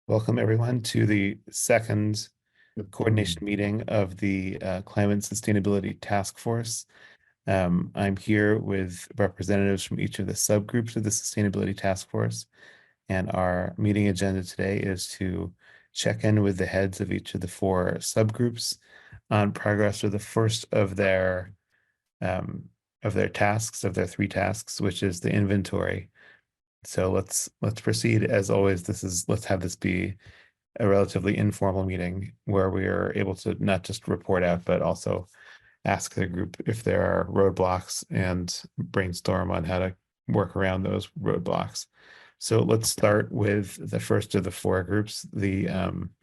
Welcome everyone to the second coordination meeting of the Climate Sustainability Task Force. I'm here with representatives from each of the subgroups of the Sustainability Task Force, and our meeting agenda today is to check in with the heads of each of the four subgroups on progress of the first of their tasks, of their three tasks, which is the inventory. So let's proceed. As always, let's have this be a relatively informal meeting where we are able to not just report out, but also ask the group if there are roadblocks and brainstorm on how to work around those roadblocks. So let's start with the first of the four groups, the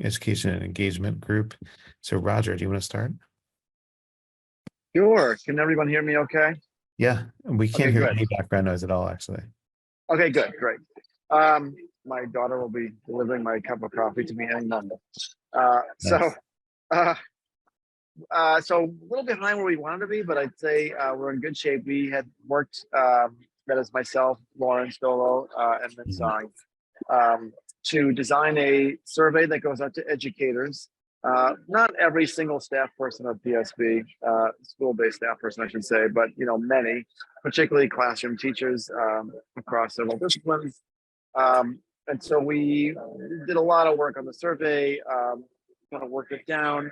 education and engagement group. So Roger, do you want to start? Sure. Can everyone hear me okay? Yeah, we can't Okay, hear good. any background noise at all, actually. Okay, good, great. My daughter will be delivering my cup of coffee to me any moment. Nice. So a little behind where we wanted to be, but I'd say we're in good shape. We had worked, that is myself, Lauren Stolo, and then Song, to design a survey that goes out to educators. Not every single staff person at PSB, school-based staff person, I should say, but many, particularly classroom teachers across several disciplines. And so we did a lot of work on the survey, kind of worked it down,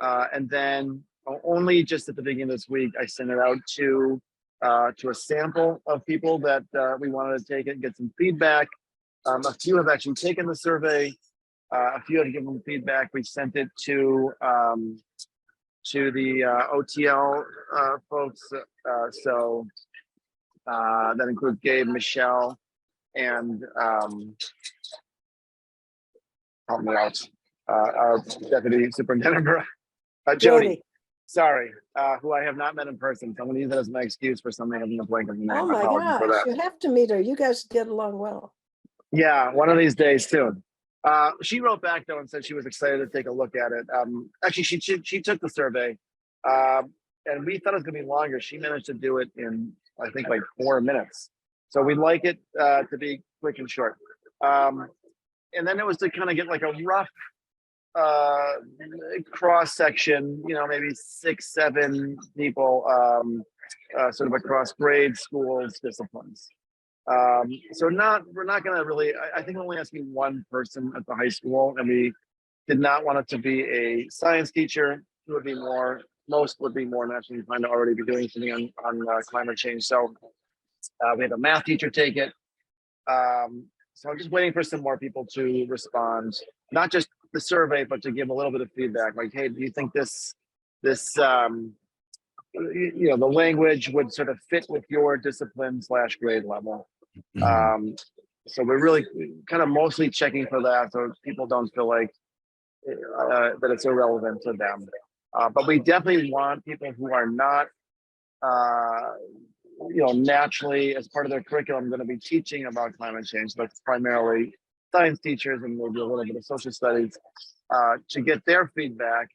and then only just at the beginning of this week, I sent it out to a sample of people that we wanted to take it and get some feedback. A few have actually taken the survey. A few had to give them feedback. We sent it to the OTL folks. So that includes Gabe, Michelle, and help me out, our deputy superintendent, Jody. Sorry, who I have not met in person. So I'm going to use that as my excuse for something having a blank of the name. Oh my gosh, you have to meet her. You guys get along well. Yeah, one of these days soon. She wrote back though and said she was excited to take a look at it. Actually, she took the survey, and we thought it was going to be longer. She managed to do it in, I think, like 4 minutes. So we'd like it to be quick and short. And then it was to kind of get like a rough cross section, maybe 6, 7 people, sort of across grades, schools, disciplines. So we're not going to really, I think we're only asking one person at the high school, and we did not want it to be a science teacher. It would be most would be more naturally inclined to already be doing something on climate change. So we had a math teacher take it. So I'm just waiting for some more people to respond, not just the survey, but to give a little bit of feedback. Like, hey, do you think this the language would sort of fit with your discipline / grade level? So we're really kind of mostly checking for that, so people don't feel like that it's irrelevant to them. But we definitely want people who are not, naturally as part of their curriculum going to be teaching about climate change. That's primarily science teachers and maybe a little bit of social studies, to get their feedback.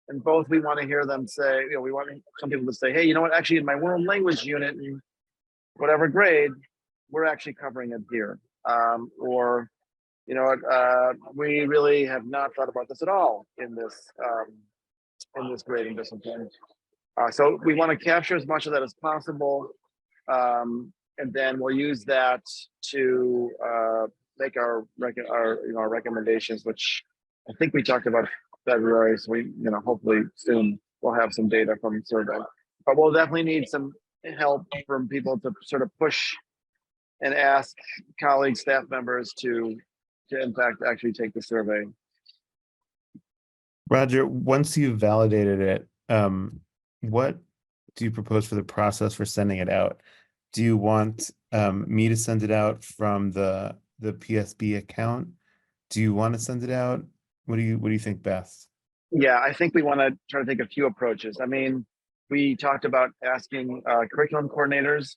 And both, we want to hear them say, we want some people to say, hey, you know what, actually in my world language unit in whatever grade, we're actually covering it here. Or, we really have not thought about this at all in this grading discipline. So we want to capture as much of that as possible. And then we'll use that to make our recommendations, which I think we talked about February. So we, hopefully soon we'll have some data from the survey. But we'll definitely need some help from people to sort of push and ask colleagues, staff members to in fact actually take the survey. Roger, once you've validated it, what do you propose for the process for sending it out? Do you want me to send it out from the PSB account? Do you want to send it out? What do you think best? Yeah, I think we want to try to take a few approaches. I mean, we talked about asking curriculum coordinators.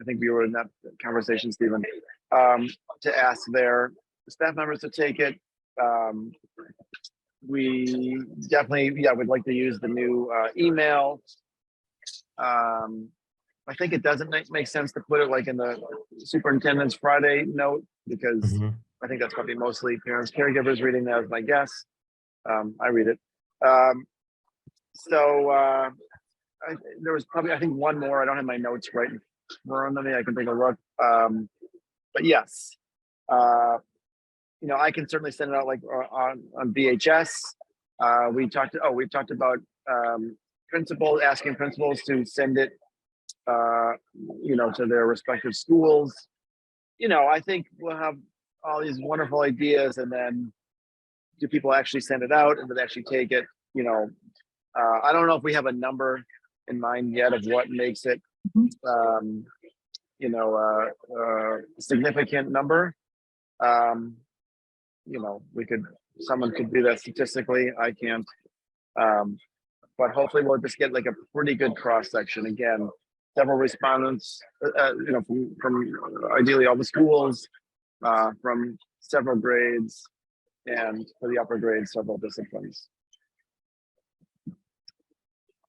I think we were in that conversation, Stephen, to ask their staff members to take it. We definitely, would like to use the new email. I think it doesn't make sense to put it like in the superintendent's Friday note, because I think that's probably mostly parents, caregivers reading that as my guess. I read it. There was probably, I think, one more. I don't have my notes right in front of me. I can take a look. But yes, I can certainly send it out like on VHS. We've talked about principals, asking principals to send it, to their respective schools. I think we'll have all these wonderful ideas, and then do people actually send it out and do they actually take it? I don't know if we have a number in mind yet of what makes it, a significant number. Someone could do that statistically. I can't. But hopefully we'll just get like a pretty good cross section. Again, several respondents, from ideally all the schools, from several grades, and for the upper grades, several disciplines.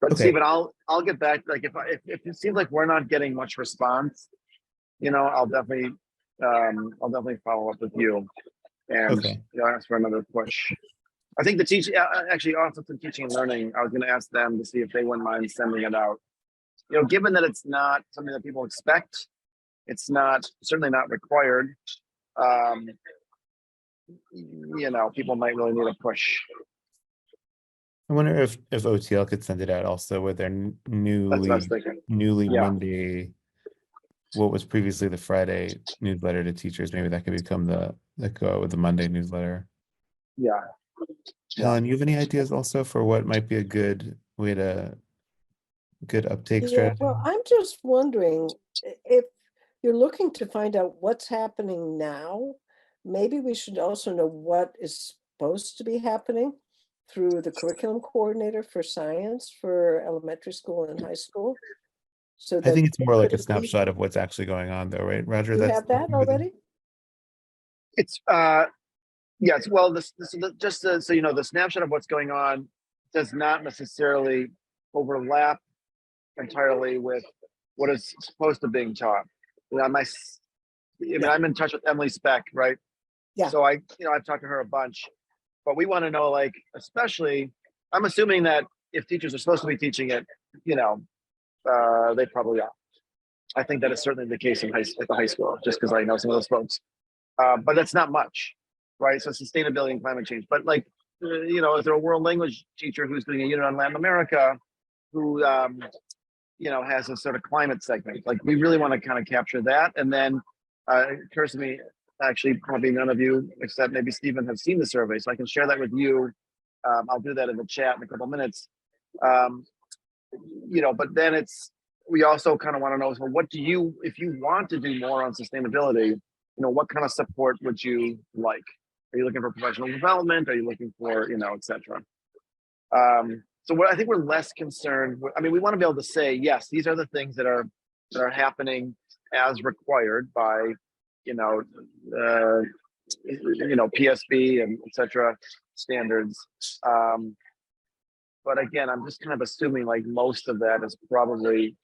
But Okay. Stephen, I'll get back. Like if it seems like we're not getting much response, I'll definitely follow up with you and Okay. ask for another push. I think the actually Office of Teaching and Learning, I was going to ask them to see if they wouldn't mind sending it out. Given that it's not something that people expect, it's certainly not required. People might really need a push. I wonder if OTL could send it out also with their That's what I was thinking. newly Yeah. Monday, what was previously the Friday newsletter to teachers. Maybe that could become the Monday newsletter. Yeah. Helen, you have any ideas also for what might be a good way to good uptake Yeah, strategy? well, I'm just wondering if you're looking to find out what's happening now, maybe we should also know what is supposed to be happening through the curriculum coordinator for science for elementary school and high school. So I that think it's they more like could a at least- snapshot of what's actually going on though, right, Roger? You have that already? It's yes. Well, so you know, the snapshot of what's going on does not necessarily overlap entirely with what is supposed to being taught. I'm in touch with Emily Speck, right? Yeah. So I've talked to her a bunch, but we want to know, like, especially, I'm assuming that if teachers are supposed to be teaching it, they probably are. I think that is certainly the case at the high school, just because I know some of those folks. But that's not much, right? So sustainability and climate change. But like, is there a world language teacher who's doing a unit on Latin America, who has a sort of climate segment? Like, we really want to kind of capture that. And then it occurs to me, actually, probably none of you, except maybe Stephen, have seen the survey, so I can share that with you. I'll do that in the chat in a couple minutes. But then we also kind of want to know, so if you want to do more on sustainability, what kind of support would you like? Are you looking for professional development? Are you looking for, et cetera? So I think we're less concerned. We want to be able to say, yes, these are the things that are happening as required by, PSB and et cetera standards. But again, I'm just kind of assuming like most of that is probably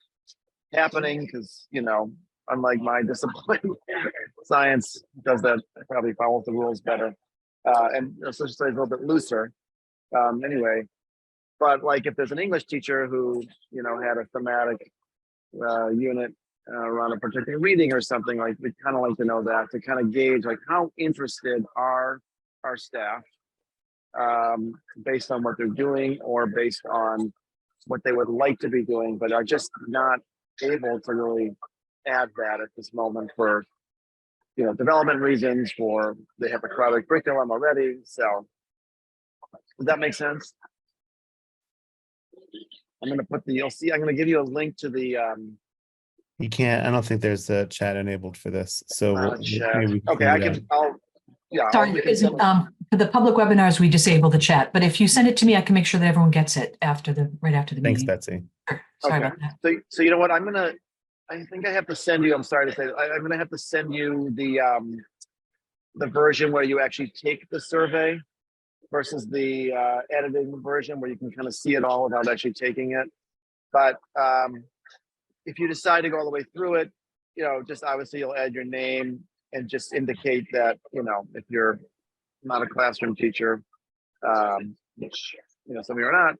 happening because, unlike my discipline, science does that, probably follows the rules better. And social studies a little bit looser. Anyway, but like if there's an English teacher who, had a thematic unit around a particular reading or something, like we kind of like to know that to kind of gauge like how interested are our staff based on what they're doing or based on what they would like to be doing, but are just not able to really add that at this moment for development reasons, for they have a crowded curriculum already. So does that make sense? I'm going to put I'm going to give you a link to the You can't. I don't think there's a chat enabled for this. So chat. maybe we can Okay, send it out. Sorry, there isn't, for the public webinars, we disable the chat, but if you send it to me, I can make sure that everyone gets it right after the Thanks, meeting. Betsy. Sure. Sorry Okay. about that. So you know what, I think I have to send you, I'm sorry to say, I'm going to have to send you the version where you actually take the survey versus the edited version where you can kind of see it all without actually taking it. But if you decide to go all the way through it, just obviously you'll add your name and just indicate that, if you're not a classroom teacher, which, some of you are not,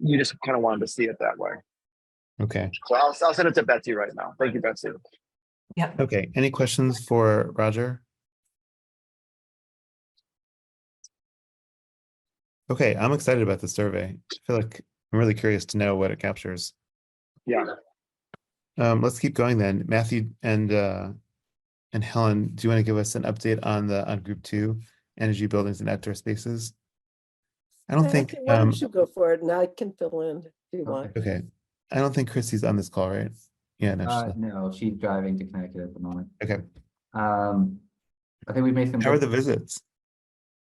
you just kind of wanted to see it that way. Okay. So I'll send it to Betsy right now. Thank you, Betsy. Yep. Okay. Any questions for Roger? Okay, I'm excited about the survey. I feel like I'm really curious to know what it captures. Yeah. Let's keep going then. Matthew and Helen, do you want to give us an update on group 2, energy buildings and outdoor spaces? I don't think Matthew, why don't you go for it and I can fill in if you want. okay. I don't think Chrissy's on this call, right? Yeah, no, she's not. No, she's driving to Connecticut at the moment. Okay. I think we made some. How are the visits?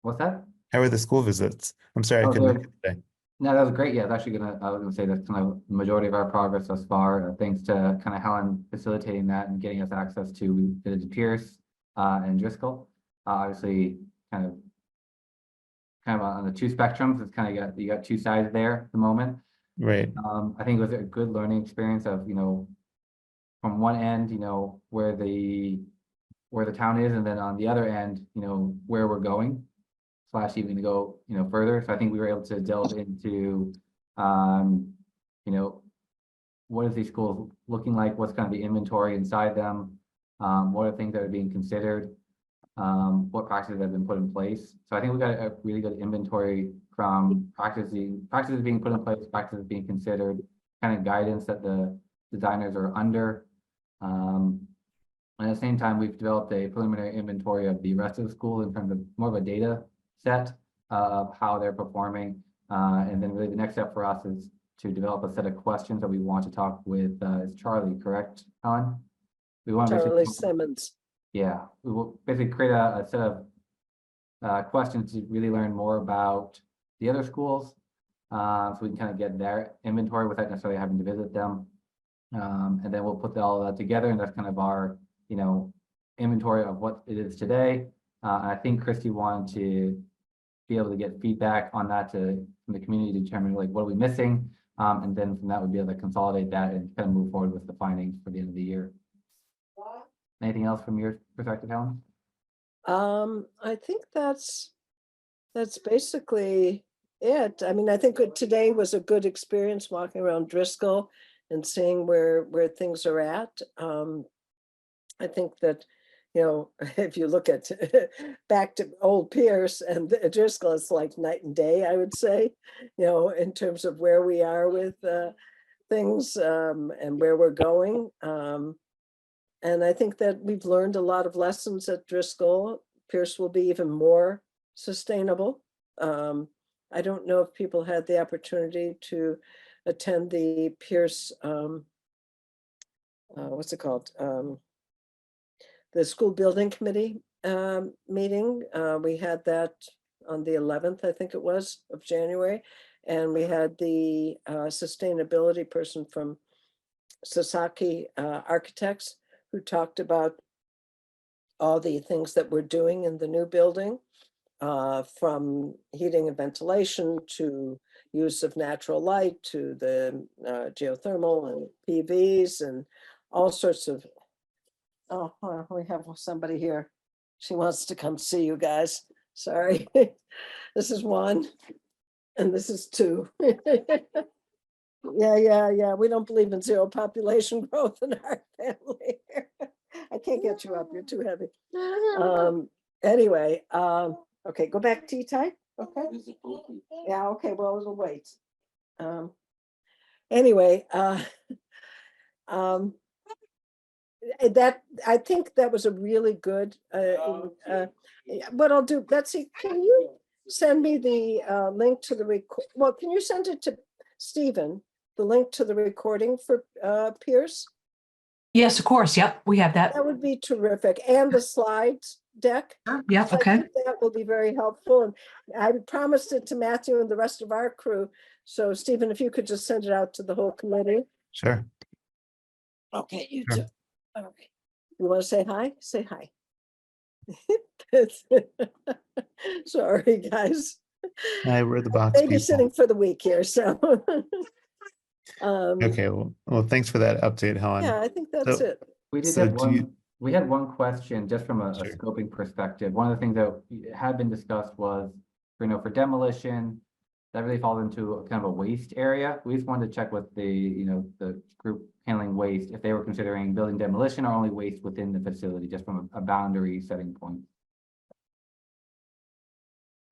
What's that? How are the school visits? I'm sorry I Oh, couldn't good. make it today. No, that was great. Yeah, it's actually I was gonna say that's kind of the majority of our progress thus far. Thanks to kind of Helen facilitating that and getting us access to Pierce and Driscoll. Obviously, kind of on the two spectrums. It's kind of you got two sides there at the moment. Right. I think it was a good learning experience of from one end, where the town is, and then on the other end, where we're going. / even to go, further. So I think we were able to delve into, what is these schools looking like? What's kind of the inventory inside them? What are things that are being considered? What practices have been put in place? So I think we got a really good inventory from practices being put in place, practices being considered, kind of guidance that the designers are under. And at the same time, we've developed a preliminary inventory of the rest of the school in terms of more of a data set of how they're performing. And then really the next step for us is to develop a set of questions that we want to talk with is Charlie, correct, Helen? We want Charlie Simmons. Yeah, we will basically create a set of questions to really learn more about the other schools. So we can kind of get their inventory without necessarily having to visit them. And then we'll put all of that together, and that's kind of our, inventory of what it is today. I think Christy wanted to be able to get feedback on that from the community to determine what are we missing, and then from that we'd be able to consolidate that and kind of move forward with the findings for the end of the year. Anything else from your perspective, Helen? I think that's basically it. I mean, I think today was a good experience walking around Driscoll and seeing where things are at. I think that, if you look at back to old Pierce and Driscoll, it's like night and day, I would say, in terms of where we are with things and where we're going. And I think that we've learned a lot of lessons at Driscoll. Pierce will be even more sustainable. I don't know if people had the opportunity to attend the Pierce, what's it called? The school building committee meeting. We had that on the 11th, I think it was, of January. And we had the sustainability person from Sasaki Architects who talked about all the things that we're doing in the new building, from heating and ventilation to use of natural light to the geothermal and PVs and all sorts of. Oh, we have somebody here. She wants to come see you guys. Sorry. This is one and this is two. Yeah. We don't believe in zero population growth in our family. I can't get you up. You're too heavy. Anyway, okay, go back to tie. Okay. Yeah, okay, well, we'll wait. Anyway, that I think that was a really good what I'll do, Betsy, can you send me the link to the record? Well, can you send it to Stephen, the link to the recording for Pierce? Yes, of course. Yep, we have that. That would be terrific. And the slides deck. Yep, I okay. think that will be very helpful. And I promised it to Matthew and the rest of our crew. So Stephen, if you could just send it out to the whole committee. Sure. Okay, you Sure. too. All right. You want to say hi? Say hi. Sorry, guys. I read the box. people. Babysitting for the week here, so. Okay, well, thanks for that update, Helen. Yeah, I think that's So- it. We did So have do you- one. We had one question just from a Sure. scoping perspective. One of the things that had been discussed was, for demolition, that really falls into a kind of a waste area. We just wanted to check with the group handling waste, if they were considering building demolition or only waste within the facility, just from a boundary setting point.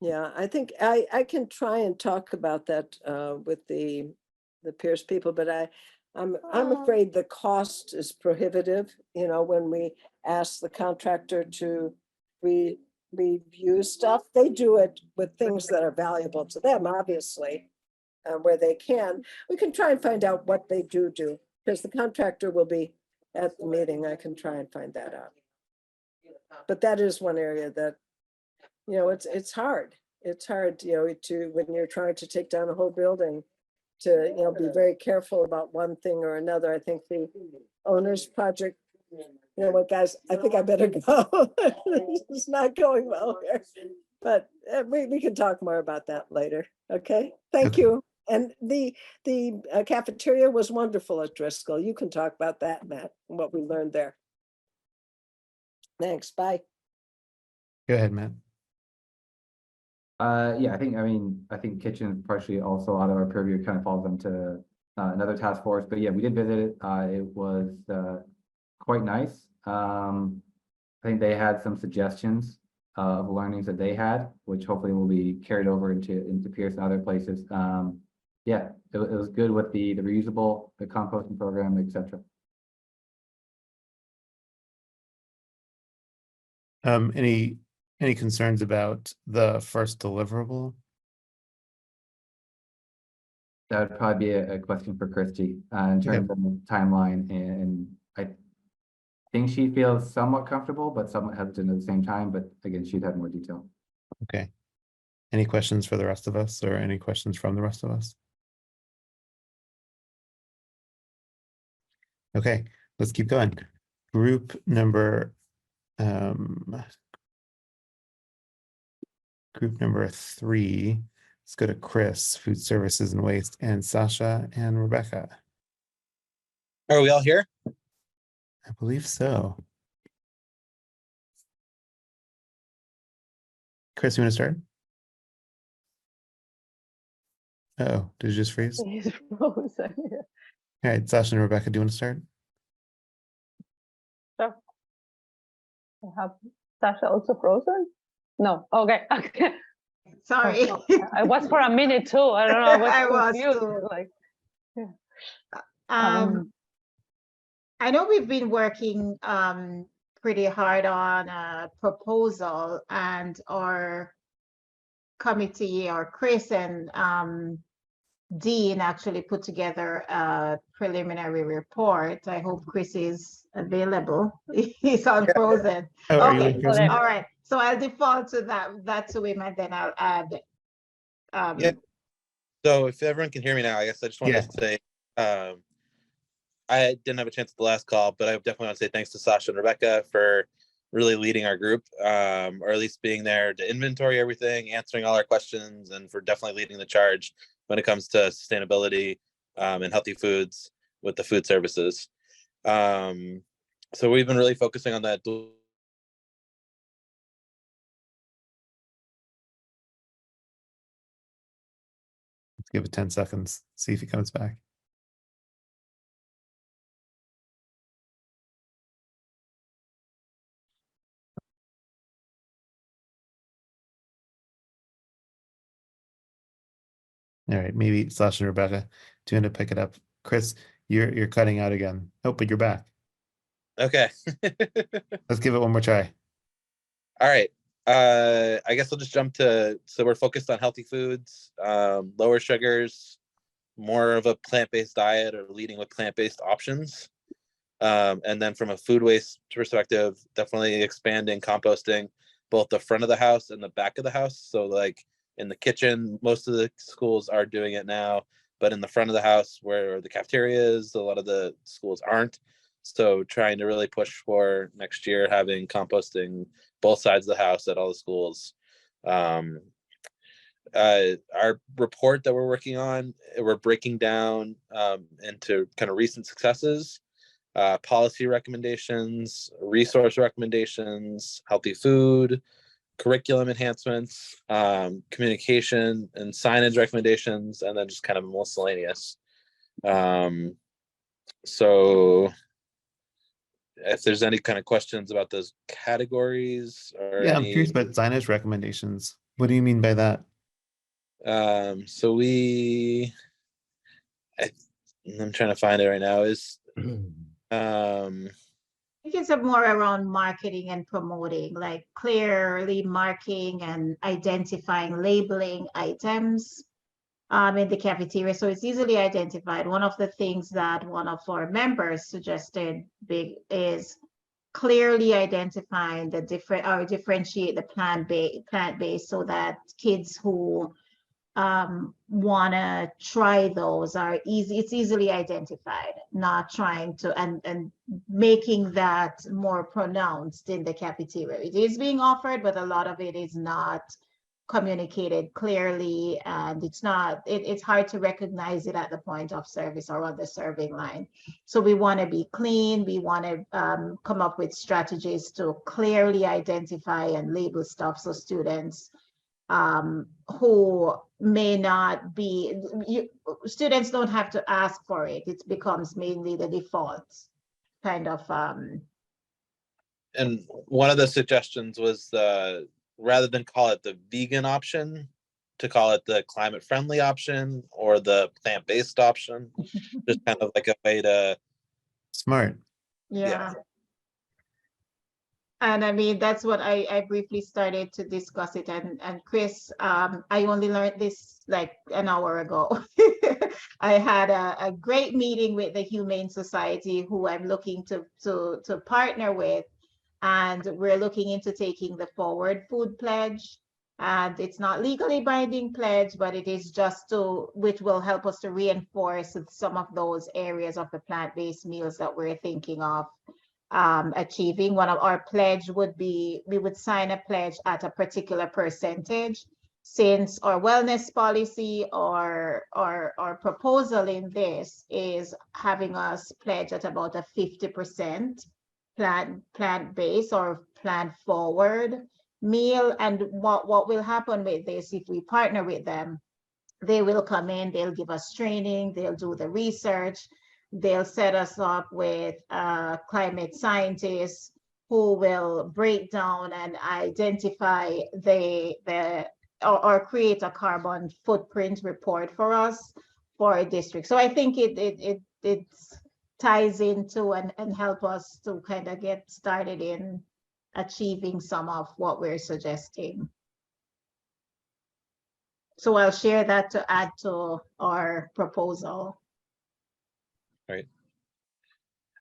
Yeah, I think I can try and talk about that with the Pierce people, but I'm afraid the cost is prohibitive, when we ask the contractor to review stuff. They do it with things that are valuable to them, obviously, where they can. We can try and find out what they do, because the contractor will be at the meeting. I can try and find that out. But that is one area that, it's hard. It's hard, when you're trying to take down a whole building, to, be very careful about one thing or another. I think the owner's project, you know what, guys, I think I better go. It's not going well here, but we can talk more about that later. Okay, thank Okay. you. And the cafeteria was wonderful at Driscoll. You can talk about that, Matt, and what we learned there. Thanks, bye. Go ahead, Matt. Yeah, I think kitchen is partially also out of our purview. It kind of falls into another task force, but yeah, we did visit it. It was quite nice. I think they had some suggestions of learnings that they had, which hopefully will be carried over into Pierce and other places. Yeah, it was good with the reusable, the composting program, etc. Any concerns about the first deliverable? That would probably be a question for Christy in terms of timeline, and I think she feels somewhat comfortable, but somewhat hesitant at the same time. But again, she'd have more detail. Okay. Any questions for the rest of us, or any questions from the rest of us? Okay, let's keep going. Group number 3. Let's go to Chris, food services and waste, and Sasha and Rebecca. Are we all here? I believe so. Chris, you want to start? Oh, did you just freeze? All He's frozen. right, Sasha and Rebecca, do you want to start? Sure. I have Sasha also frozen? No. Okay. Okay. Sorry. I was for a minute too. I don't know. I I was was confused. too. Like, I know we've been working pretty hard on a proposal, and our committee, or Chris and Dean, actually put together a preliminary report. I hope Chris is available. He's unfrozen. Oh, are you Okay, unfrozen? all right. So I'll default to that to him, and then I'll add. Yeah. So if everyone can hear me now, I guess I just wanted to say, I didn't have a chance at the last call, but I definitely want to say thanks to Sasha and Rebecca for really leading our group, or at least being there to inventory everything, answering all our questions, and for definitely leading the charge when it comes to sustainability and healthy foods with the food services. So we've been really focusing on that. Let's give it 10 seconds, see if he comes back. All right, maybe Sasha and Rebecca, do you want to pick it up? Chris, you're cutting out again. Oh, but you're back. Okay. Let's give it one more try. All right. I guess I'll just jump to, so we're focused on healthy foods, lower sugars, more of a plant-based diet, or leading with plant-based options. And then from a food waste perspective, definitely expanding composting, both the front of the house and the back of the house. So like in the kitchen, most of the schools are doing it now, but in the front of the house where the cafeteria is, a lot of the schools aren't. So trying to really push for next year, having composting both sides of the house at all the schools. Our report that we're working on, we're breaking down into kind of recent successes policy recommendations, resource recommendations, healthy food, curriculum enhancements, communication and signage recommendations, and then just kind of miscellaneous. So if there's any kind of questions about those categories or Yeah, I'm curious about signage recommendations. What do you mean by that? so I'm trying to find it right now, is I think it's more around marketing and promoting, like clearly marking and identifying, labeling items in the cafeteria, so it's easily identified. One of the things that one of our members suggested big is clearly identifying the different or differentiate the plant-based so that kids who want to try those are it's easily identified, not trying to and making that more pronounced in the cafeteria. It is being offered, but a lot of it is not communicated clearly, and it's hard to recognize it at the point of service or on the serving line. So we want to be clean. We want to come up with strategies to clearly identify and label stuff so students who may not be, students don't have to ask for it. It becomes mainly the default kind of. And one of the suggestions was rather than call it the vegan option, to call it the climate friendly option or the plant-based option, just kind of like a way to. Smart. Yeah. And I mean, that's what I briefly started to discuss it. And Chris, I only learned this like an hour ago. I had a great meeting with the Humane Society, who I'm looking to partner with. And we're looking into taking the Forward Food Pledge. And it's not legally binding pledge, but it is just which will help us to reinforce some of those areas of the plant-based meals that we're thinking of achieving. One of our pledge would be, we would sign a pledge at a particular percentage, since our wellness policy or proposal in this is having us pledge at about a 50% plant-based or plant-forward meal. And what will happen with this, if we partner with them, they will come in, they'll give us training, they'll do the research, they'll set us up with climate scientists who will break down and identify or create a carbon footprint report for us for a district. So I think it ties into and help us to kind of get started in achieving some of what we're suggesting. So I'll share that to add to our proposal. Right.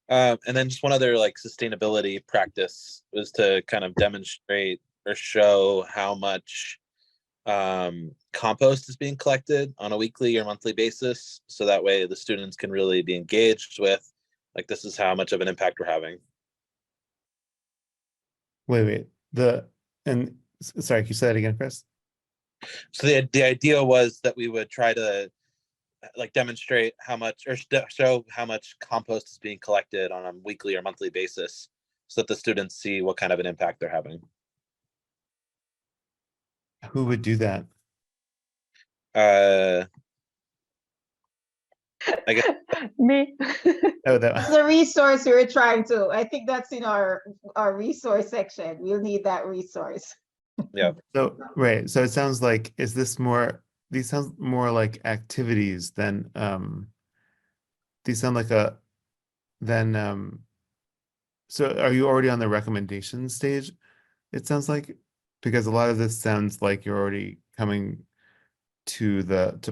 And then just one other like sustainability practice was to kind of demonstrate or show how much compost is being collected on a weekly or monthly basis. So that way the students can really be engaged with, like, this is how much of an impact we're having. Wait. Sorry, can you say that again, Chris? So the idea was that we would try to like demonstrate how much, or show how much compost is being collected on a weekly or monthly basis, so that the students see what kind of an impact they're having. Who would do that? I guess Me. Oh, That's a resource we were trying to, I think that's in our resource section. We'll need that resource. Yeah. So right. So it sounds like, these sound more like activities than these sound like so are you already on the recommendation stage? It sounds like, because a lot of this sounds like you're already coming to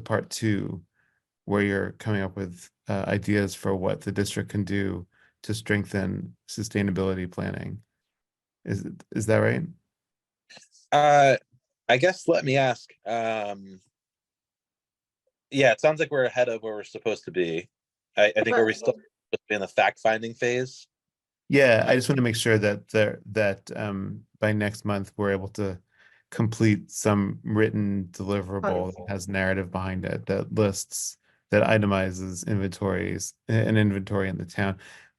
part 2, where you're coming up with ideas for what the district can do to strengthen sustainability planning. Is that right? I guess let me ask. Yeah, it sounds like we're ahead of where we're supposed to be. I think, are we still supposed to be in the fact-finding phase? Yeah, I just want to make sure that by next month we're able to complete some written deliverable that has narrative behind it, that lists, that itemizes inventories, an inventory in the town.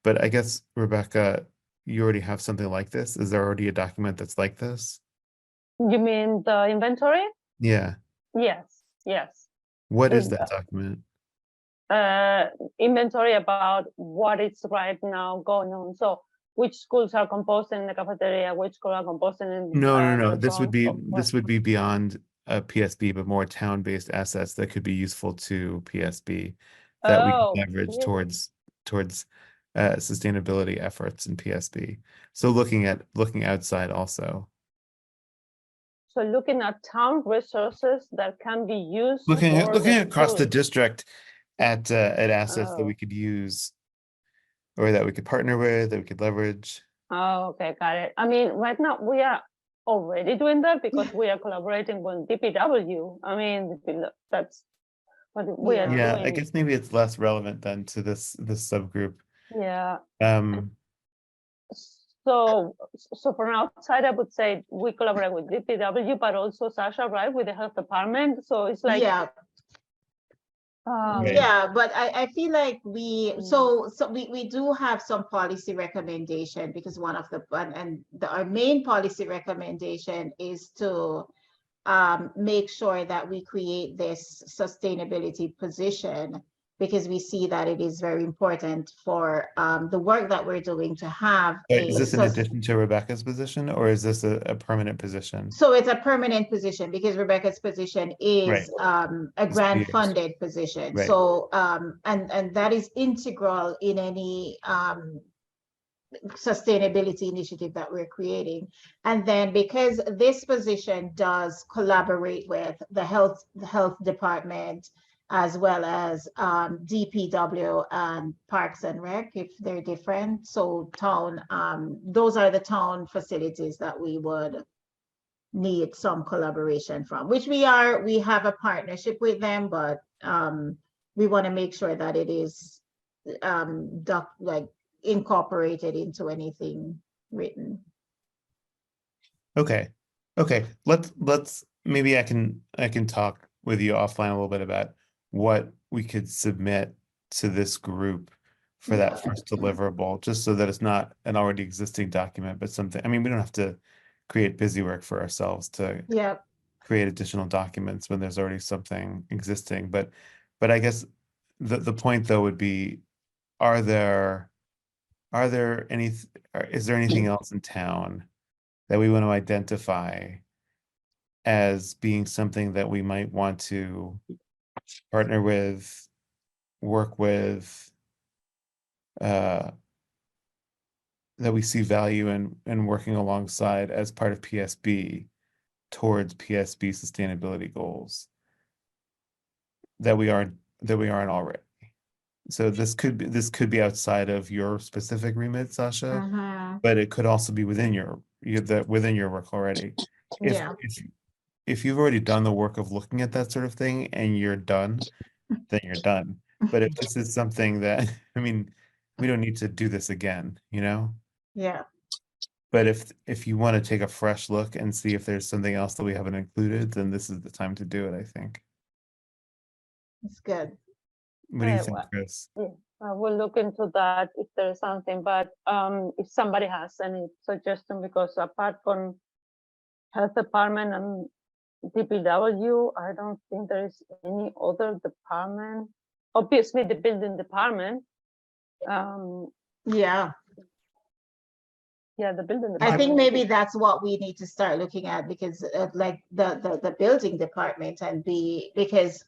but I guess, Rebecca, you already have something like this. Is there already a document that's like this? You mean the inventory? Yeah. Yes, yes. What is Is, that document? Inventory about what is right now going on. So which schools are composting in the cafeteria, which schools are composting in No. the This would be front. beyond a PSB, but more town-based assets that could be useful to PSB that we can Oh, leverage yeah. towards sustainability efforts in PSB. So looking outside also. So looking at town resources that can be used Looking for the across the schools. district at assets that we Oh. could use or that we could partner with, that we could leverage. Oh, okay, got it. I mean, right now we are already doing that because we are collaborating with DPW. I mean, that's what we are Yeah, I doing. guess maybe it's less relevant than to this subgroup. Yeah. Um, So from outside, I would say we collaborate with DPW, but also Sasha, right, with the health department. So it's like, Yeah, Right. yeah, but I feel like we, Mm. so we do have some policy recommendation because one of the, our main policy recommendation is to make sure that we create this sustainability position because we see that it is very important for the work that we're doing to have is a this in addition to Rebecca's position, or is this a permanent position? so it's a permanent position because Rebecca's position is a It's grant years. funded position. Right. So and that is integral in any sustainability initiative that we're creating. And then because this position does collaborate with the health department as well as DPW and Parks and Rec, if they're different. So town, those are the town facilities that we would need some collaboration from, which we have a partnership with them, but we want to make sure that it is incorporated into anything written. Okay. Let's maybe I can talk with you offline a little bit about what we could submit to this group for that first deliverable, just so that it's not an already existing document, but something. I mean, we don't have to create busy work for ourselves to create additional documents when there's already something existing. But I guess the point though would be, is there anything else in town that we want to identify as being something that we might want to partner with, work with, that we see value in working alongside as part of PSB towards PSB sustainability goals that we aren't already. So this could be outside of your specific remit, Sasha, but it could also be within your work already. If you've already done the work of looking at that sort of thing and you're done, then you're done. But if this is something that, I mean, we don't need to do this again, you know? Yeah. But if you want to take a fresh look and see if there's something else that we haven't included, then this is the time to do it, I think. It's good. What do you think, Chris? I will look into that if there's something, but if somebody has any suggestion, because apart from health department and DPW, I don't think there is any other department. Obviously, the building department. Yeah. Yeah, the building department. I think maybe that's what we need to start looking at, because like the building department and because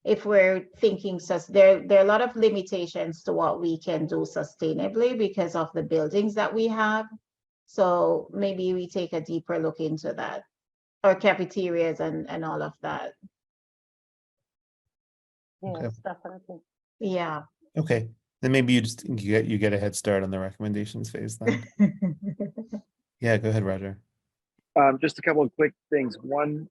if we're thinking there are a lot of limitations to what we can do sustainably because of the buildings that we have. So maybe we take a deeper look into that, or cafeterias and all of that. Yes, definitely. Yeah. Okay, then maybe you get a head start on the recommendations phase then. Yeah, go ahead, Roger. Just a couple of quick things. One,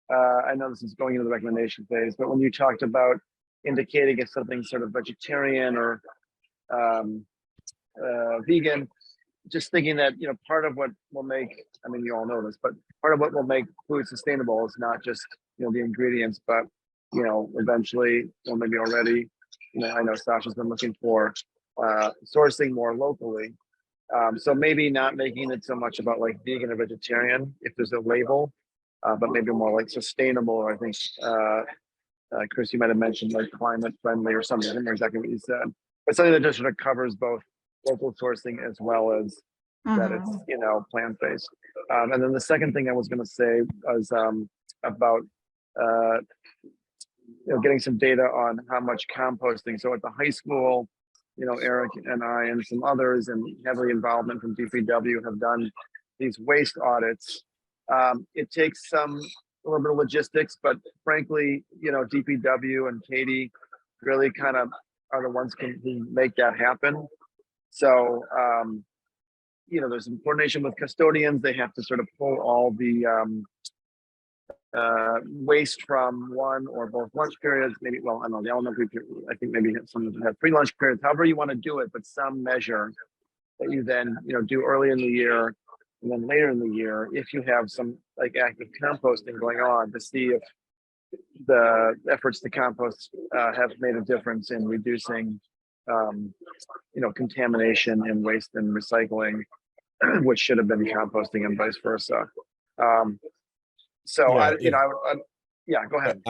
I know this is going into the recommendation phase, but when you talked about indicating if something sort of vegetarian or vegan, just thinking that, part of what will make, I mean, you all know this, but part of what will make food sustainable is not just, the ingredients, but, eventually, or maybe already, I know Sasha's been looking for sourcing more locally. So maybe not making it so much about like vegan or vegetarian if there's a label, but maybe more like sustainable. Or I think Chris, you might have mentioned like climate friendly or something. I don't remember exactly what you said, but something that just sort of covers both local sourcing as well as that it's, you know, plant-based. And then the second thing I was going to say was about you know, getting some data on how much composting. So at the high school, you know, Eric and I and some others and heavily involvement from DPW have done these waste audits. It takes a little bit of logistics, but frankly, you know, DPW and Katie really kind of are the ones who make that happen. So, you know, there's some coordination with custodians. They have to sort of pull all the waste from one or both lunch periods, maybe, well, I don't know, the elementary period, I think maybe some have free lunch periods, however you want to do it, but some measure that you then, you know, do early in the year and then later in the year, if you have some like active composting going on, to see if the efforts to compost have made a difference in reducing, you know, contamination and waste and recycling, which should have been composting and vice versa. So Yeah, you know, yeah, go ahead.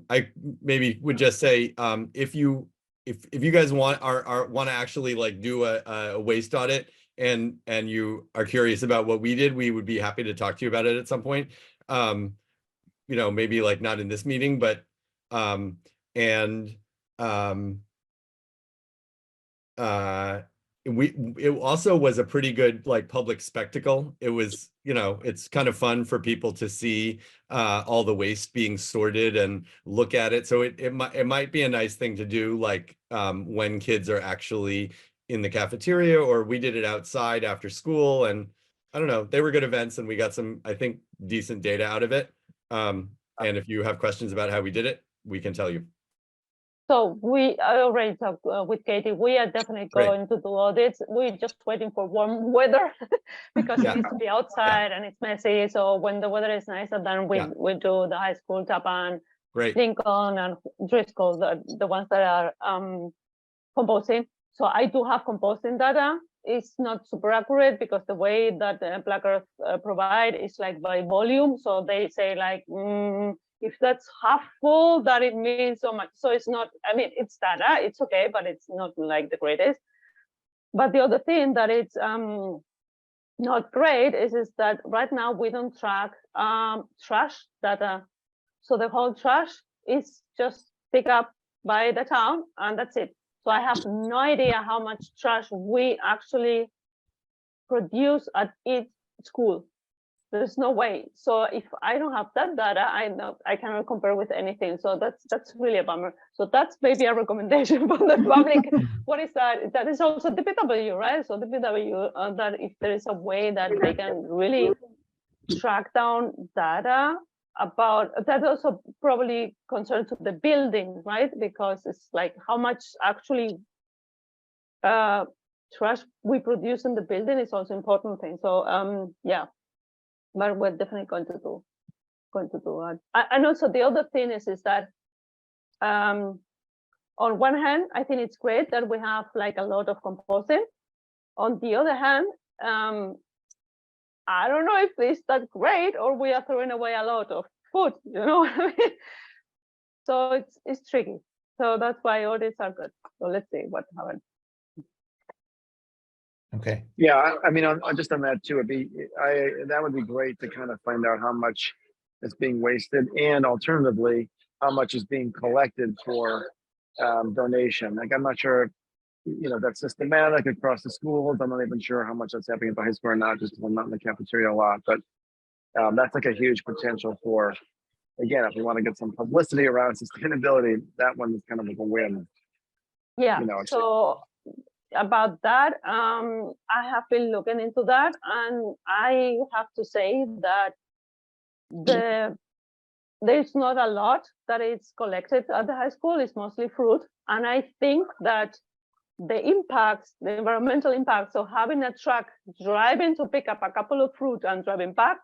I maybe would just say, if you guys want to actually like do a waste audit and you are curious about what we did, we would be happy to talk to you about it at some point. You know, maybe like not in this meeting, but it also was a pretty good like public spectacle. It was, you know, it's kind of fun for people to see all the waste being sorted and look at it. So it might be a nice thing to do, like when kids are actually in the cafeteria, or we did it outside after school. And I don't know, they were good events and we got some, I think, decent data out of it. And if you have questions about how we did it, we can tell you. So I already talked with Katie. We are definitely Great. going to do audits. We're just waiting for warm weather because Yeah. it needs to be outside and it's messy. So when the weather is nicer, then we do the high school, Tappan, Great. Lincoln, and Driscoll, the ones that are composting. So I do have composting data. It's not super accurate because the way that Black Earth provide is like by volume. So they say like, if that's half full, that it means so much. So it's not, I mean, it's data, it's okay, but it's not like the greatest. But the other thing that it's not great is that right now we don't track trash data. So the whole trash is just picked up by the town and that's it. So I have no idea how much trash we actually produce at each school. There's no way. So if I don't have that data, I cannot compare with anything. So that's really a bummer. So that's maybe a recommendation for the public. What is that? That is also DPW, right? So DPW, that if there is a way that they can really track down data about that, also probably concerned to the building, right? Because it's like how much actually trash we produce in the building is also important thing. So yeah. But we're definitely going to do that. And also the other thing is that on one hand, I think it's great that we have like a lot of composting. On the other hand, I don't know if it's that great or we are throwing away a lot of food, you know what I mean? So it's tricky. So that's why audits are good. So let's see what happens. Okay. Yeah, I mean, just on that too, that would be great to kind of find out how much is being wasted, and alternatively, how much is being collected for donation. Like, I'm not sure, you know, that's systematic across the schools. I'm not even sure how much that's happening at the high school or not, just because I'm not in the cafeteria a lot. But that's like a huge potential for, again, if we want to get some publicity around sustainability, that one is kind of like a win. Yeah. You know, so about that, I have been looking into that, and I have to say that there's not a lot that is collected at the high school. It's mostly fruit, and I think that the environmental impacts of having a truck driving to pick up a couple of fruit and driving back,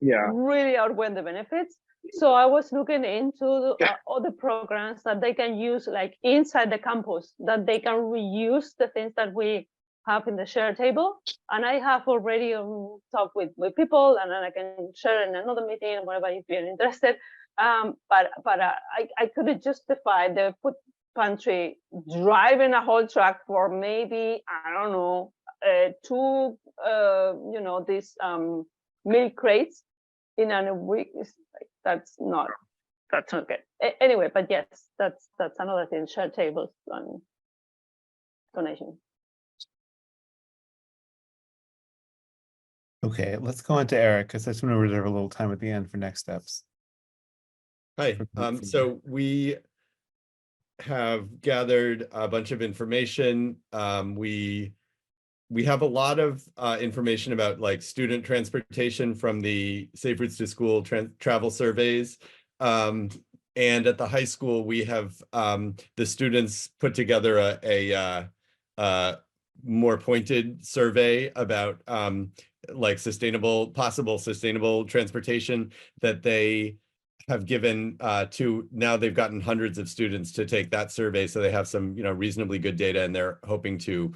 really outweigh the benefits. So I was looking into other programs that they can use like inside the campus, that they can reuse the things that we have in the share table. And I have already talked with people, and then I can share in another meeting, whatever, if you're interested. But I couldn't justify the food pantry driving a whole truck for maybe, I don't know, two, these milk crates in a week. That's not good. Anyway, but yes, that's another thing. Share tables and donation. Okay, let's go on to Eric, because I just want to reserve a little time at the end for next steps. Hi, for group so we have gathered a bunch of information. We have a lot of information about like student transportation from the Safe Routes to School travel surveys. And at the high school, we have the students put together a more pointed survey about like possible sustainable transportation that they have given to, now they've gotten hundreds of students to take that survey. So they have some, reasonably good data, and they're hoping to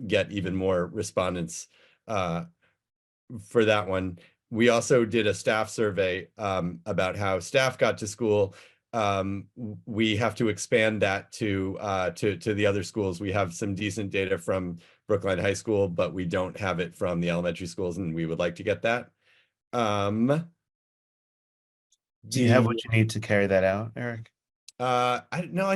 get even more respondents for that one. We also did a staff survey about how staff got to school. We have to expand that to the other schools. We have some decent data from Brookline High School, but we don't have it from the elementary schools, and we would like to get that. Do you have what you need to carry that out, Eric? I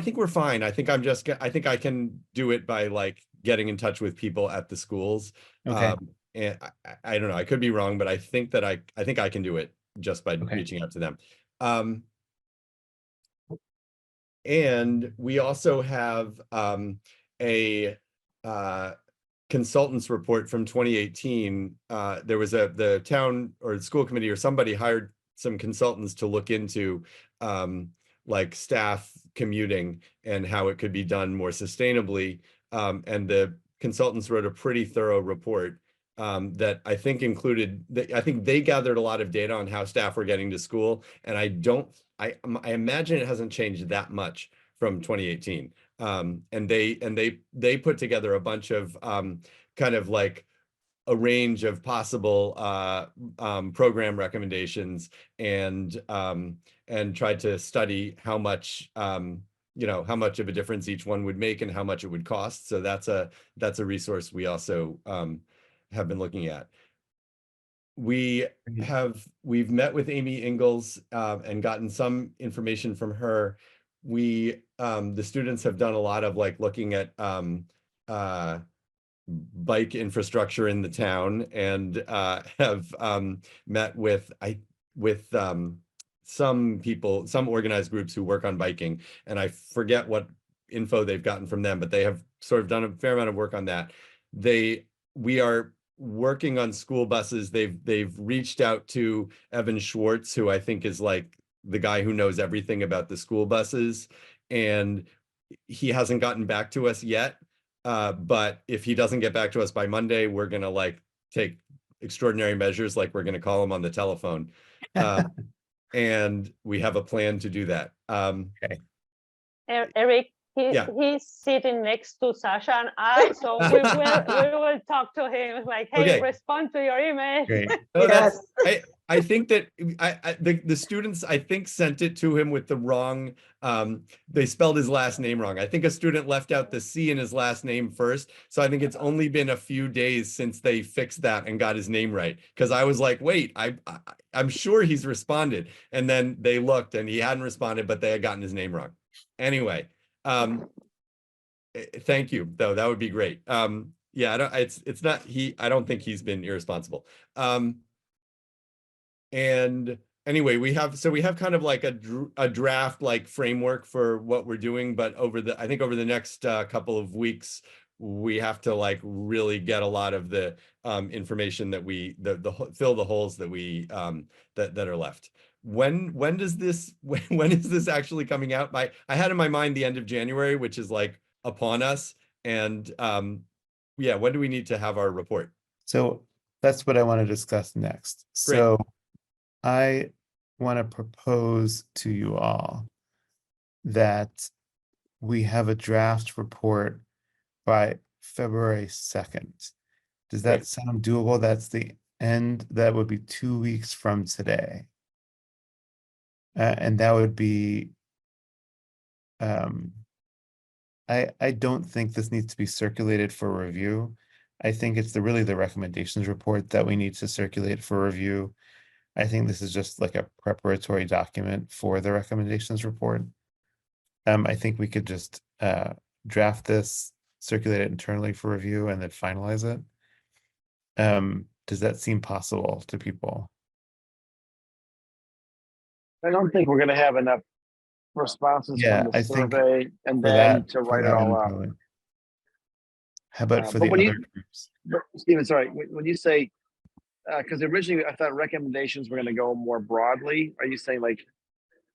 think we're fine. I think I can do it by like getting in touch with people at the schools. Okay. And I don't know, I could be wrong, but I think that I think I can do it just by Okay. reaching out to them. And we also have a consultants report from 2018. There was the town or school committee or somebody hired some consultants to look into like staff commuting and how it could be done more sustainably. And the consultants wrote a pretty thorough report that I think included, I think they gathered a lot of data on how staff were getting to school. And I imagine it hasn't changed that much from 2018. And they put together a bunch of kind of like a range of possible program recommendations, and tried to study how much how much of a difference each one would make and how much it would cost. So that's a resource we also have been looking at. We've met with Amy Ingalls and gotten some information from her. The students have done a lot of like looking at bike infrastructure in the town, and have met with some people, some organized groups who work on biking, and I forget what info they've gotten from them, but they have sort of done a fair amount of work on that. We are working on school buses. They've reached out to Evan Schwartz, who I think is like the guy who knows everything about the school buses, and he hasn't gotten back to us yet. But if he doesn't get back to us by Monday, we're gonna like take extraordinary measures, like we're gonna call him on the telephone. And we have a plan to do that. Okay. Eric, Yeah. he's sitting next to Sasha and I, so we will talk to him like, hey, Okay. respond to your email. Great. Oh, Yes. I think that the students, I think, sent it to him with the wrong, they spelled his last name wrong. I think a student left out the C in his last name first. So I think it's only been a few days since they fixed that and got his name right. Because I was like, wait, I'm sure he's responded. And then they looked and he hadn't responded, but they had gotten his name wrong. Anyway, thank you, though. That would be great. Yeah, I don't think he's been irresponsible. And anyway, we have kind of like a draft like framework for what we're doing, but I think over the next couple of weeks, we have to like really get a lot of the information that fill the holes that we that are left. When is this actually coming out? I had in my mind the end of January, which is like upon us. And yeah, when do we need to have our report? So that's what I want to discuss next. Great. So I want to propose to you all that we have a draft report by February 2nd. Does that Great. sound doable? That's the end, that would be 2 weeks from today. And that would be, I don't think this needs to be circulated for review. I think it's really the recommendations report that we need to circulate for review. I think this is just like a preparatory document for the recommendations report. I think we could just draft this, circulate it internally for review, and then finalize it. Does that seem possible to people? I don't think we're gonna have enough responses Yeah, from the I think survey and For then that, to for write it that all one, up. probably. How about for But the when other you- groups? But Stephen, sorry, when you say, because originally I thought recommendations were gonna go more broadly, are you saying like,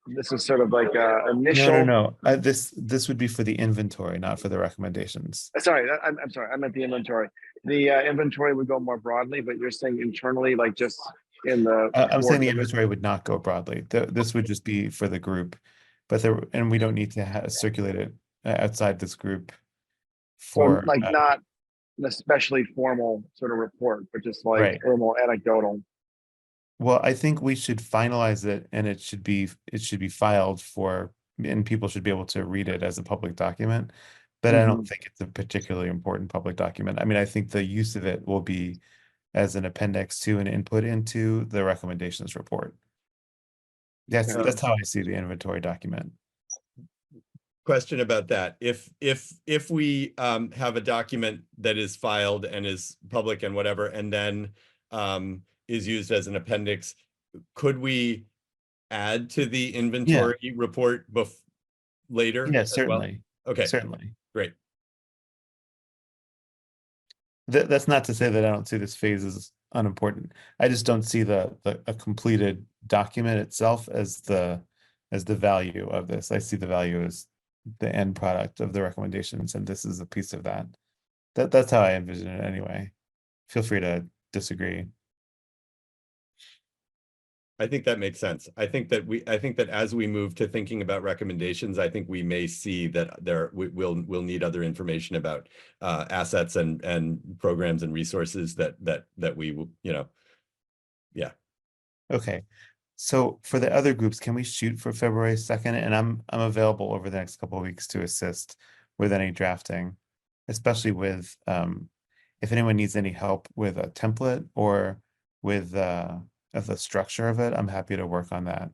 this is sort of like initial? No. This would be for the inventory, not for the recommendations. Sorry, I'm sorry, I meant the inventory. The inventory would go more broadly, but you're saying internally, like just in the. I'm saying the board- inventory would not go broadly. This would just be for the group, and we don't need to circulate it outside this group. So For like not an especially formal sort of report, but just like Right. a little more anecdotal. well, I think we should finalize it, and it should be filed for, and people should be able to read it as a public document. But I don't think it's a particularly important public document. I mean, I think the use of it will be as an appendix to an input into the recommendations report. Okay. That's how I see the inventory document. Question about that. If we have a document that is filed and is public and whatever, and then is used as an appendix, could we add to the inventory report later? Yeah, as well? certainly. Okay, Certainly. great. That's not to say that I don't see this phase as unimportant. I just don't see a completed document itself as the value of this. I see the value as the end product of the recommendations, and this is a piece of that. That's how I envision it anyway. Feel free to disagree. I think that makes sense. I think that as we move to thinking about recommendations, I think we may see that we'll need other information about assets and programs and resources that we, yeah. Okay. So for the other groups, can we shoot for February 2nd? And I'm available over the next couple of weeks to assist with any drafting, especially with if anyone needs any help with a template or with the structure of it, I'm happy to work on that.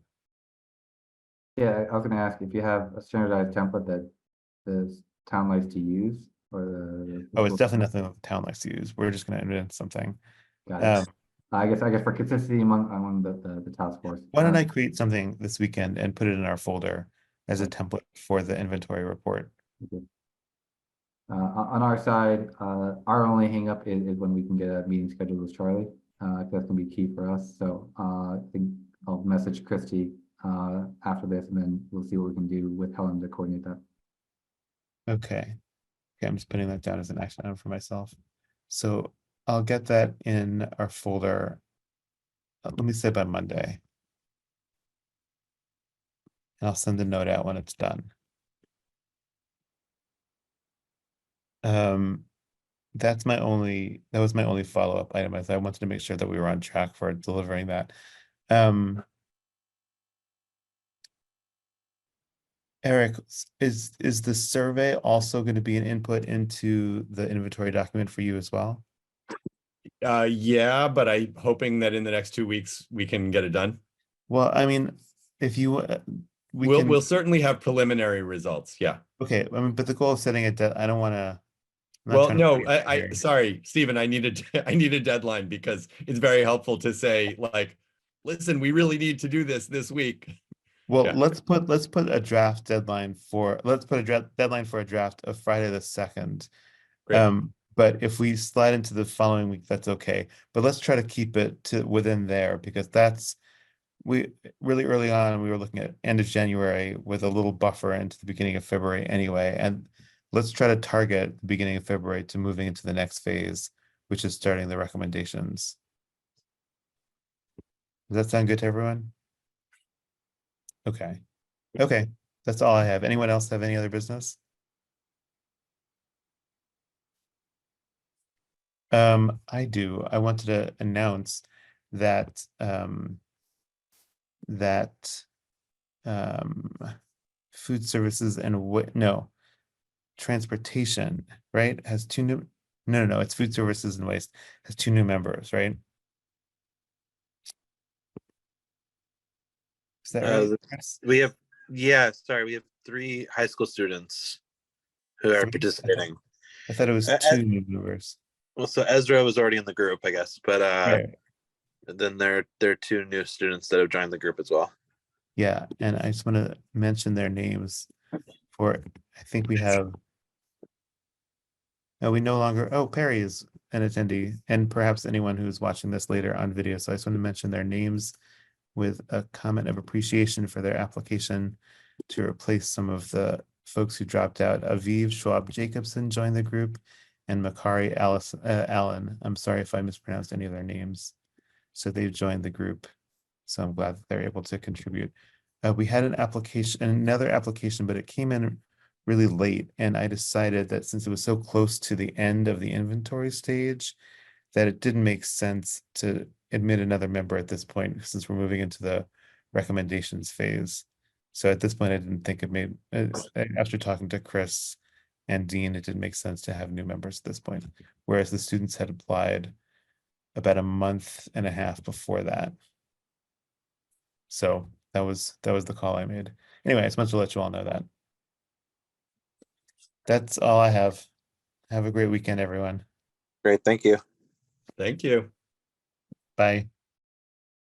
Yeah, I was gonna ask if you have a standardized template that the town likes to use, or the. Oh, it's definitely nothing that the town likes to use. We're just going to invent something. Got it. I guess for consistency among the task force. Why don't I create something this weekend and put it in our folder as a template for the inventory report? On our side, our only hangup is when we can get a meeting scheduled with Charlie. That's gonna be key for us. So I think I'll message Christy after this, and then we'll see what we can do with Helen to coordinate that. Okay. Okay, I'm just putting that down as an action item for myself. So I'll get that in our folder. Let me say by Monday. And I'll send a note out when it's done. That was my only follow-up item, as I wanted to make sure that we were on track for delivering that. Eric, is the survey also going to be an input into the inventory document for you as well? Yeah, but I'm hoping that in the next 2 weeks we can get it done. Well, I mean, if you We'll certainly have preliminary results. Yeah. Okay, I mean, but the goal of setting it, I don't want to. Well, no, sorry, Stephen, I need a deadline, because it's very helpful to say, like, listen, we really need to do this week. Well, Yeah. let's put a draft deadline for a draft of Friday the 2nd. Great. But if we slide into the following week, that's okay. But let's try to keep it to within there, because we really early on, we were looking at end of January with a little buffer into the beginning of February anyway. And let's try to target the beginning of February to moving into the next phase, which is starting the recommendations. Does that sound good to everyone? Okay. Okay, that's all I have. Anyone else have any other business? I do. I wanted to announce that that food services and what, no, transportation, right, has two new, no, it's food services and waste, has two new members, right? Is that right? Chris? We have, yeah, sorry, we have 3 high school students who are Three? participating. I thought it was Uh, two new members. Well, so Ezra was already in the group, I guess, but Right. then there are 2 new students that have joined the group as well. Yeah, and I just want to mention their names for, I think we have. No, we no longer, oh, Perry is an attendee, and perhaps anyone who's watching this later on video. So I just want to mention their names with a comment of appreciation for their application to replace some of the folks who dropped out. Aviv Schwab Jacobson joined the group, and Makari Allen. I'm sorry if I mispronounced any of their names. So they've joined the group. So I'm glad that they're able to contribute. We had another application, but it came in really late, and I decided that since it was so close to the end of the inventory stage, that it didn't make sense to admit another member at this point, since we're moving into the recommendations phase. So at this point, I didn't think it made, after talking to Chris and Dean, it didn't make sense to have new members at this point, whereas the students had applied about a month and a half before that. So that was the call I made. Anyway, I just wanted to let you all know that. That's all I have. Have a great weekend, everyone. Great, thank you. Thank you. Bye.